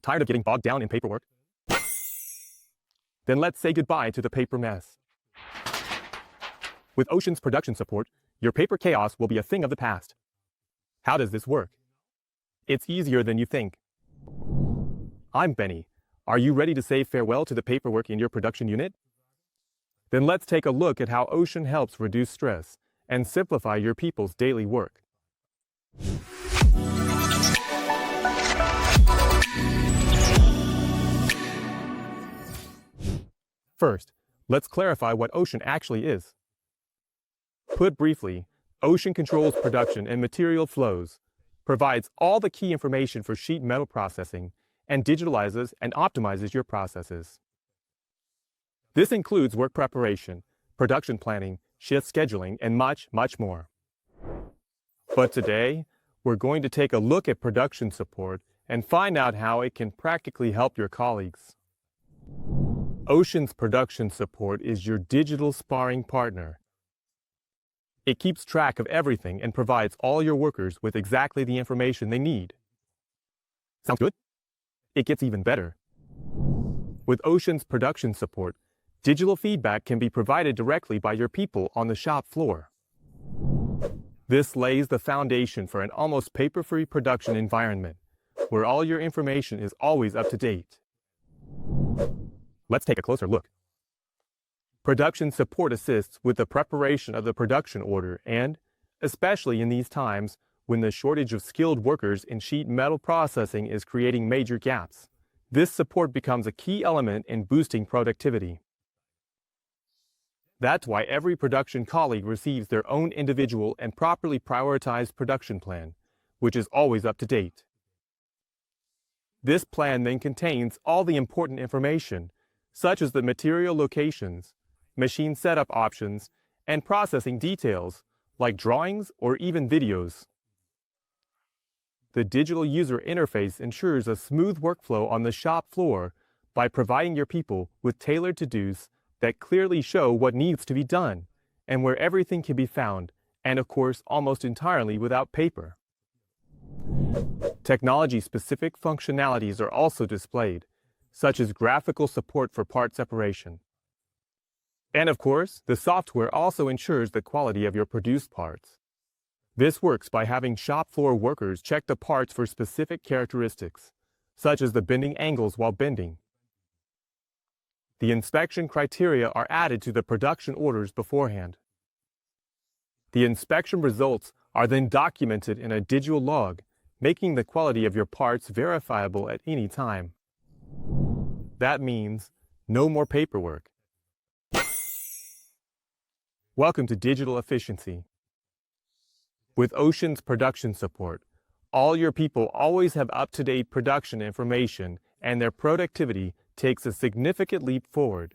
Tired of getting bogged down in paperwork? Then let's say goodbye to the paper mess. With Oseon's production support, your paper chaos will be a thing of the past. How does this work? It's easier than you think. I'm Benny. Are you ready to say farewell to the paperwork in your production unit? Then let's take a look at how Oseon helps reduce stress and simplify your people's daily work. First, let's clarify what Oseon actually is. Put briefly, Oseon controls production and material flows, provides all the key information for sheet metal processing, and digitalizes and optimizes your processes. This includes work preparation, production planning, shift scheduling, and much, much more. But today, we're going to take a look at production support and find out how it can practically help your colleagues. Oseon's production support is your digital sparring partner. It keeps track of everything and provides all your workers with exactly the information they need. Sounds good? It gets even better. With Oseon's production support, digital feedback can be provided directly by your people on the shop floor. This lays the foundation for an almost paper-free production environment, where all your information is always up to date. Let's take a closer look. Production support assists with the preparation of the production order and, especially in these times when the shortage of skilled workers in sheet metal processing is creating major gaps, this support becomes a key element in boosting productivity. That's why every production colleague receives their own individual and properly prioritized production plan, which is always up to date. This plan then contains all the important information, such as the material locations, machine setup options, and processing details, like drawings or even videos. The digital user interface ensures a smooth workflow on the shop floor by providing your people with tailored to-dos that clearly show what needs to be done and where everything can be found, and of course, almost entirely without paper. Technology-specific functionalities are also displayed, such as graphical support for part separation. And of course, the software also ensures the quality of your produced parts. This works by having shop floor workers check the parts for specific characteristics, such as the bending angles while bending. The inspection criteria are added to the production orders beforehand. The inspection results are then documented in a digital log, making the quality of your parts verifiable at any time. That means no more paperwork. Welcome to digital efficiency. With Oseon's production support, all your people always have up-to-date production information, and their productivity takes a significant leap forward.